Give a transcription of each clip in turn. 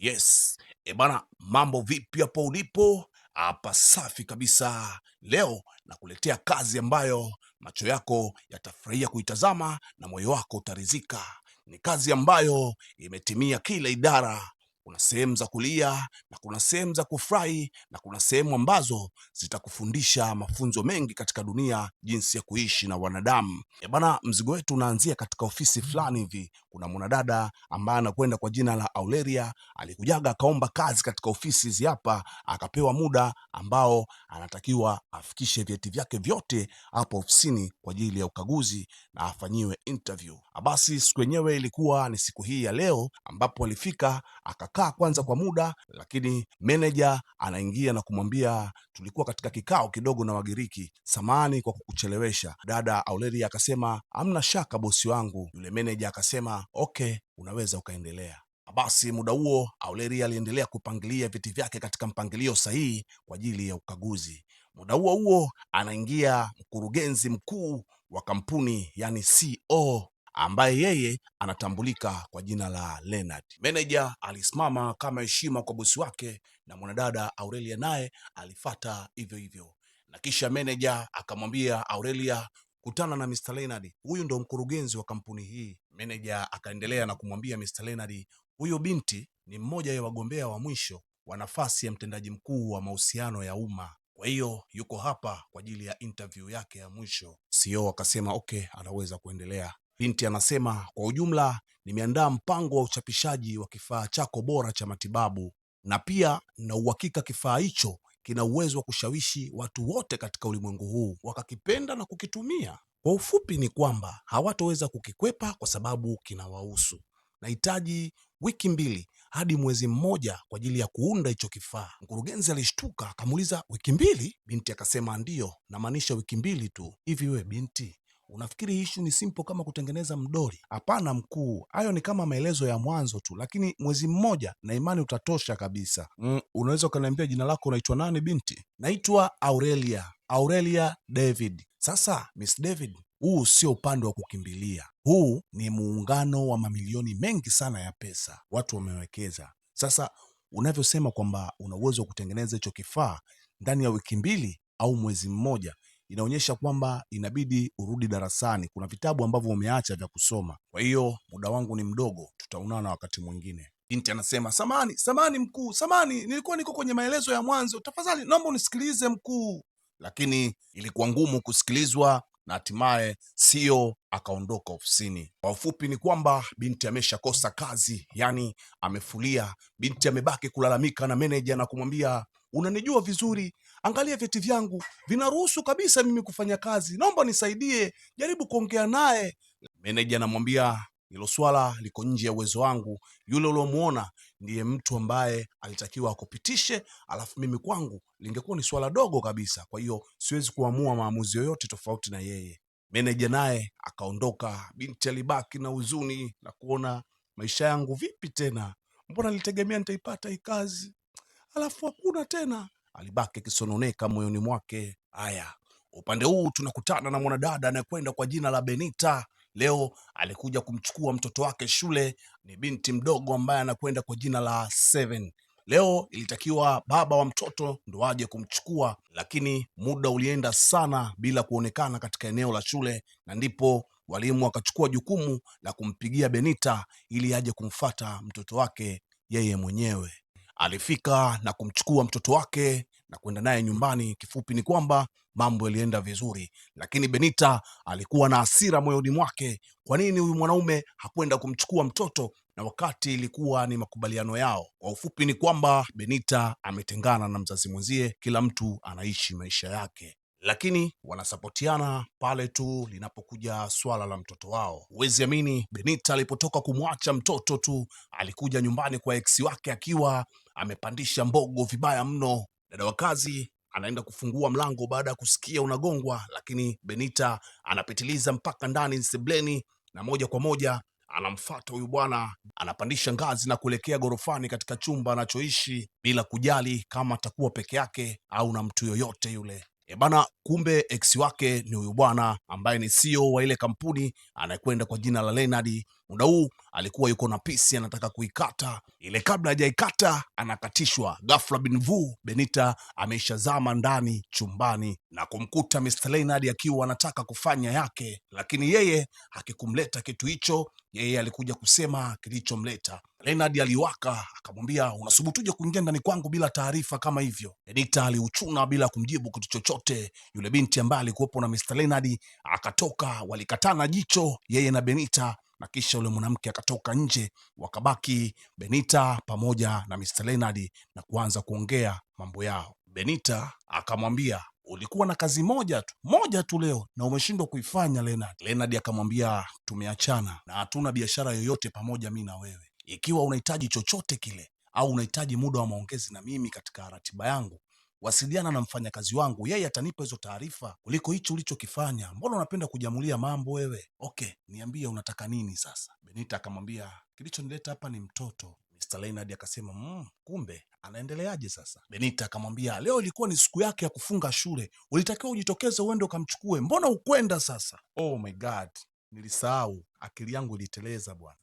Yes, bana, mambo vipi hapo ulipo? Hapa safi kabisa. Leo nakuletea kazi ambayo macho yako yatafurahia kuitazama na moyo wako utaridhika. Ni kazi ambayo imetimia kila idara. Kuna sehemu za kulia na kuna sehemu za kufurahi na kuna sehemu ambazo zitakufundisha mafunzo mengi katika dunia, jinsi ya kuishi na wanadamu. Bana, mzigo wetu unaanzia katika ofisi fulani hivi. Kuna mwanadada ambaye anakwenda kwa jina la Aurelia. Alikujaga akaomba kazi katika ofisi hizi hapa, akapewa muda ambao anatakiwa afikishe vyeti vyake vyote hapo ofisini kwa ajili ya ukaguzi na afanyiwe interview. Basi siku yenyewe ilikuwa ni siku hii ya leo, ambapo alifika akakaa kwanza kwa muda, lakini manager anaingia na kumwambia, tulikuwa katika kikao kidogo na Wagiriki, samahani kwa kukuchelewesha. Dada Aurelia akasema, hamna shaka bosi wangu. Yule manager akasema, okay, unaweza ukaendelea. Basi muda huo Aurelia aliendelea kupangilia viti vyake katika mpangilio sahihi kwa ajili ya ukaguzi. Muda huo huo anaingia mkurugenzi mkuu wa kampuni, yani CEO, ambaye yeye anatambulika kwa jina la Leonard. Manager alisimama kama heshima kwa bosi wake, na mwanadada Aurelia naye alifata hivyo hivyo, na kisha manager akamwambia Aurelia, kutana na Mr. Leonard, huyu ndo mkurugenzi wa kampuni hii. Manager akaendelea na kumwambia Mr. Leonard, huyo binti ni mmoja ya wagombea wa mwisho wa nafasi ya mtendaji mkuu wa mahusiano ya umma, kwa hiyo yuko hapa kwa ajili ya interview yake ya mwisho. CEO akasema okay, anaweza kuendelea. Binti anasema, kwa ujumla nimeandaa mpango wa uchapishaji wa kifaa chako bora cha matibabu, na pia na uhakika kifaa hicho kina uwezo wa kushawishi watu wote katika ulimwengu huu wakakipenda na kukitumia. Kwa ufupi ni kwamba hawatoweza kukikwepa kwa sababu kinawahusu. Nahitaji wiki 2 hadi mwezi mmoja kwa ajili ya kuunda hicho kifaa. Mkurugenzi alishtuka akamuuliza, wiki 2? Binti akasema, ndiyo, namaanisha wiki 2 tu. Hivi we binti, unafikiri issue ni simple kama kutengeneza mdoli? Hapana mkuu, hayo ni kama maelezo ya mwanzo tu, lakini mwezi mmoja na imani utatosha kabisa. Unaweza ukaniambia jina lako, unaitwa nani binti? Naitwa Aurelia, Aurelia David. Sasa Miss David, huu sio upande wa kukimbilia. Huu ni muungano wa mamilioni mengi sana ya pesa, watu wamewekeza. Sasa unavyosema kwamba una uwezo wa kutengeneza hicho kifaa ndani ya wiki 2 au mwezi mmoja, inaonyesha kwamba inabidi urudi darasani. Kuna vitabu ambavyo umeacha vya kusoma. Kwa hiyo muda wangu ni mdogo, tutaonana wakati mwingine. Binti anasema, samani mkuu, samani, nilikuwa niko kwenye maelezo ya mwanzo, tafadhali naomba unisikilize mkuu. Lakini ilikuwa ngumu kusikilizwa na hatimaye CEO akaondoka ofisini. Kwa ufupi ni kwamba binti ameshakosa kazi, yani amefulia. Binti amebaki kulalamika na meneja na kumwambia, unanijua vizuri, angalia vyeti vyangu vinaruhusu kabisa mimi kufanya kazi, naomba nisaidie, jaribu kuongea naye. Meneja anamwambia, hilo swala liko nje ya uwezo wangu. Yule uliomuona ndiye mtu ambaye alitakiwa akupitishe, alafu mimi kwangu lingekuwa ni swala dogo kabisa, kwa hiyo siwezi kuamua maamuzi yoyote tofauti na yeye. Meneja naye akaondoka. Binti alibaki na huzuni na kuona, maisha yangu vipi tena, mbona nilitegemea nitaipata hii kazi alafu hakuna tena. Alibaki akisononeka moyoni mwake. Haya, upande huu tunakutana na mwanadada anayekwenda kwa jina la Benita. Leo alikuja kumchukua mtoto wake shule. Ni binti mdogo ambaye anakwenda kwa jina la Seven. Leo ilitakiwa baba wa mtoto ndo aje kumchukua, lakini muda ulienda sana bila kuonekana katika eneo la shule, na ndipo walimu wakachukua jukumu la kumpigia Benita ili aje kumfata mtoto wake yeye mwenyewe. Alifika na kumchukua mtoto wake na kwenda naye nyumbani. Kifupi ni kwamba mambo yalienda vizuri, lakini Benita alikuwa na hasira moyoni mwake. Kwa nini huyu mwanaume hakwenda kumchukua mtoto na wakati ilikuwa ni makubaliano yao? Kwa ufupi ni kwamba Benita ametengana na mzazi mwenzie, kila mtu anaishi maisha yake, lakini wanasapotiana pale tu linapokuja swala la mtoto wao. Huwezi amini, Benita alipotoka kumwacha mtoto tu alikuja nyumbani kwa eksi wake akiwa amepandisha mbogo vibaya mno. Dada wa kazi anaenda kufungua mlango baada ya kusikia unagongwa, lakini Benita anapitiliza mpaka ndani sebleni na moja kwa moja anamfuata huyu bwana. Anapandisha ngazi na kuelekea gorofani katika chumba anachoishi bila kujali kama atakuwa peke yake au na mtu yoyote yule. Bana, kumbe ex wake ni huyu bwana ambaye ni CEO wa ile kampuni anayekwenda kwa jina la Leonard. Muda huu alikuwa yuko na pisi anataka kuikata ile, kabla hajaikata anakatishwa. Ghafla bin vu Benita ameishazama ndani chumbani na kumkuta Mr. Leonard akiwa anataka kufanya yake, lakini yeye hakikumleta kitu hicho. Yeye alikuja kusema kilichomleta. Leonard aliwaka akamwambia, unasubutuje kuingia ndani kwangu bila taarifa kama hivyo? Benita aliuchuna bila kumjibu kitu chochote. Yule binti ambaye alikuwepo na Mr. Leonard akatoka, walikatana jicho yeye na Benita, na kisha yule mwanamke akatoka nje, wakabaki Benita pamoja na Mr. Leonard na kuanza kuongea mambo yao. Benita akamwambia, ulikuwa na kazi moja tu leo na umeshindwa kuifanya Leonard. Leonard akamwambia, tumeachana na hatuna biashara yoyote pamoja mimi na wewe. Ikiwa unahitaji chochote kile au unahitaji muda wa maongezi na mimi katika ratiba yangu, wasiliana na mfanyakazi wangu, yeye atanipa hizo taarifa kuliko hicho ulichokifanya. Mbona unapenda kujamulia mambo wewe? Okay, niambie unataka nini sasa? Benita akamwambia, kilichonileta hapa ni mtoto. Mr. Leonard akasema, kumbe anaendeleaje sasa? Benita akamwambia, leo ilikuwa ni siku yake ya kufunga shule, ulitakiwa ujitokeze uende ukamchukue, mbona ukwenda sasa? Oh my God, nilisahau, akili yangu iliteleza bwana.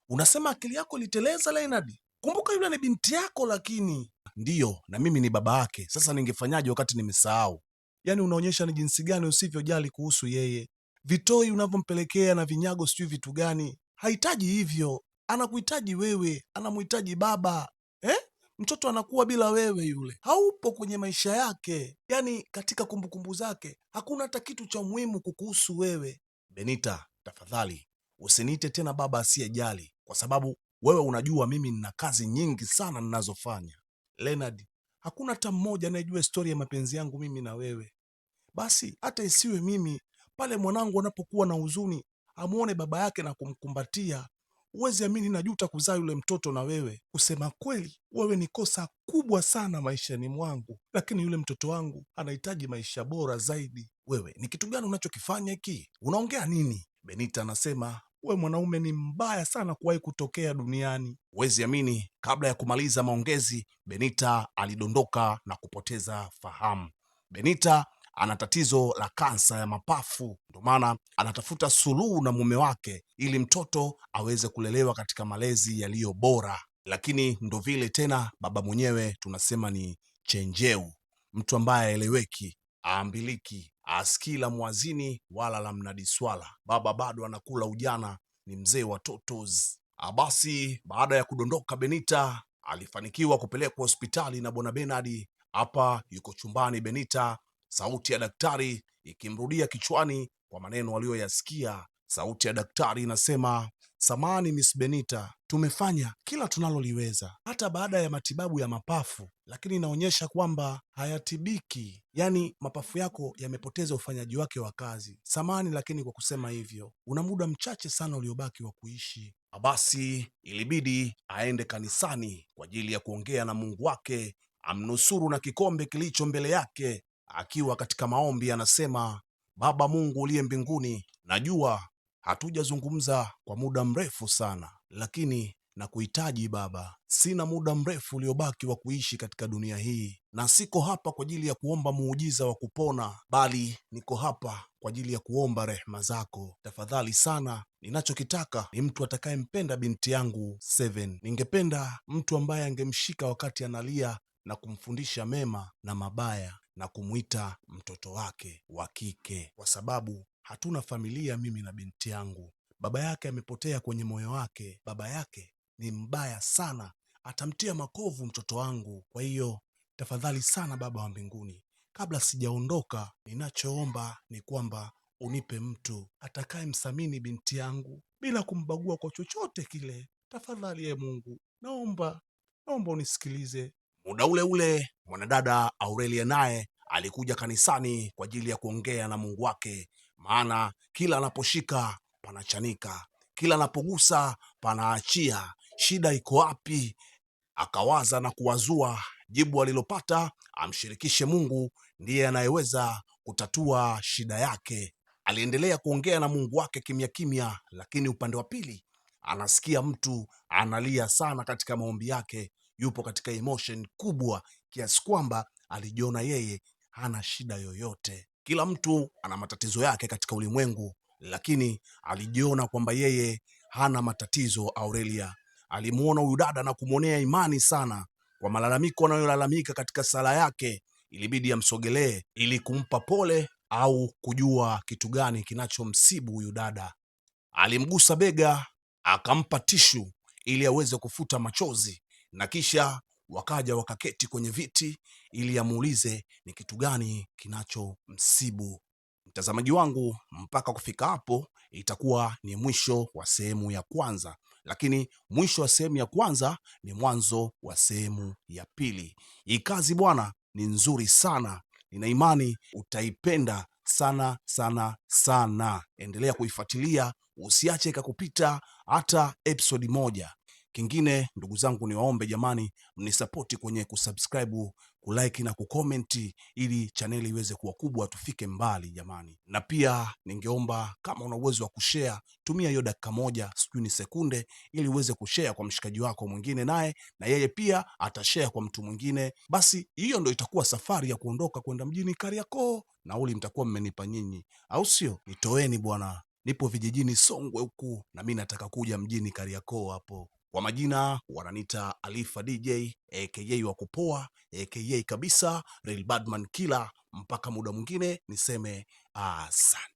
Unasema akili yako iliteleza Leonard? Kumbuka yule ni binti yako. Lakini ndiyo, na mimi ni baba yake. Sasa ningefanyaje wakati nimesahau? Yaani unaonyesha ni jinsi gani usivyojali kuhusu yeye. Vitoi unavyompelekea na vinyago sijui vitu gani. Hahitaji hivyo, anakuhitaji wewe, anamhitaji baba. Mtoto anakuwa bila wewe, yule haupo kwenye maisha yake, yaani katika kumbukumbu zake hakuna hata kitu cha muhimu kukuhusu wewe. Benita, tafadhali usiniite tena baba asiyejali, kwa sababu wewe unajua mimi nina kazi nyingi sana ninazofanya. Leonard, hakuna hata mmoja anayejua stori ya mapenzi yangu mimi na wewe. Basi hata isiwe mimi, pale mwanangu anapokuwa na huzuni amuone baba yake na kumkumbatia. Uwezi amini najuta kuzaa yule mtoto na wewe. Kusema kweli, wewe ni kosa kubwa sana maishani mwangu, lakini yule mtoto wangu anahitaji maisha bora zaidi. Wewe ni kitu gani unachokifanya hiki? Unaongea nini? Benita anasema, we mwanaume ni mbaya sana kuwahi kutokea duniani. Huwezi amini, kabla ya kumaliza maongezi, Benita alidondoka na kupoteza fahamu. Benita ana tatizo la kansa ya mapafu, ndio maana anatafuta suluhu na mume wake ili mtoto aweze kulelewa katika malezi yaliyo bora. Lakini ndo vile tena, baba mwenyewe tunasema ni chenjeu, mtu ambaye aeleweki, aambiliki, asikii la mwazini wala la mnadi swala. Baba bado anakula ujana, ni mzee wa totos. Basi baada ya kudondoka Benita alifanikiwa kupelekwa hospitali na bwana Bernard. Hapa yuko chumbani Benita, sauti ya daktari ikimrudia kichwani kwa maneno aliyoyasikia. Sauti ya daktari inasema, samahani Miss Benita, tumefanya kila tunaloliweza hata baada ya matibabu ya mapafu, lakini inaonyesha kwamba hayatibiki. Yaani mapafu yako yamepoteza ufanyaji wake wa kazi. Samahani lakini kwa kusema hivyo, una muda mchache sana uliobaki wa kuishi. Basi ilibidi aende kanisani kwa ajili ya kuongea na Mungu wake, amnusuru na kikombe kilicho mbele yake. Akiwa katika maombi anasema, Baba Mungu uliye mbinguni, najua hatujazungumza kwa muda mrefu sana, lakini nakuhitaji Baba. Sina muda mrefu uliobaki wa kuishi katika dunia hii, na siko hapa kwa ajili ya kuomba muujiza wa kupona, bali niko hapa kwa ajili ya kuomba rehema zako. Tafadhali sana, ninachokitaka ni mtu atakayempenda binti yangu Seven. Ningependa mtu ambaye angemshika wakati analia na kumfundisha mema na mabaya na kumwita mtoto wake wa kike, kwa sababu hatuna familia mimi na binti yangu. Baba yake amepotea kwenye moyo wake. Baba yake ni mbaya sana, atamtia makovu mtoto wangu. Kwa hiyo tafadhali sana, Baba wa mbinguni, kabla sijaondoka, ninachoomba ni kwamba unipe mtu atakayemthamini binti yangu bila kumbagua kwa chochote kile. Tafadhali ye Mungu, naomba unisikilize. Muda ule ule mwanadada Aurelia naye alikuja kanisani kwa ajili ya kuongea na Mungu wake, maana kila anaposhika panachanika, kila anapogusa panaachia. Shida iko wapi? Akawaza na kuwazua, jibu alilopata, amshirikishe Mungu, ndiye anayeweza kutatua shida yake. Aliendelea kuongea na Mungu wake kimya kimya, lakini upande wa pili anasikia mtu analia sana katika maombi yake. Yupo katika emotion kubwa kiasi kwamba alijiona yeye hana shida yoyote. Kila mtu ana matatizo yake katika ulimwengu, lakini alijiona kwamba yeye hana matatizo. Aurelia alimuona huyu dada na kumwonea imani sana. Kwa malalamiko anayolalamika katika sala yake, ilibidi amsogelee ili kumpa pole au kujua kitu gani kinachomsibu huyu dada. Alimgusa bega, akampa tishu ili aweze kufuta machozi, na kisha wakaja wakaketi kwenye viti ili amuulize ni kitu gani kinachomsibu. Mtazamaji wangu, mpaka kufika hapo itakuwa ni mwisho wa sehemu ya kwanza, lakini mwisho wa sehemu ya kwanza ni mwanzo wa sehemu ya pili. Hii kazi bwana ni nzuri sana, nina imani utaipenda sana sana sana. Endelea kuifuatilia, usiache ikakupita hata episodi moja. Kingine ndugu zangu, ni waombe jamani, mnisapoti kwenye kusubscribe, kulike na kukomenti ili chaneli iweze kuwa kubwa, tufike mbali jamani. Na pia ningeomba kama una uwezo wa kushare, tumia hiyo dakika moja, sijui ni sekunde, ili uweze kushare kwa mshikaji wako mwingine, naye na yeye pia atashare kwa mtu mwingine. Basi hiyo ndo itakuwa safari ya kuondoka kwenda mjini Kariakoo. Nauli mtakuwa mmenipa nyinyi, au sio? Nitoeni bwana, nipo vijijini Songwe huku, na mimi nataka kuja mjini Kariakoo hapo. Kwa majina wananiita Alifa DJ aka wa kupoa aka kabisa Real Badman Killer. Mpaka muda mwingine niseme asante.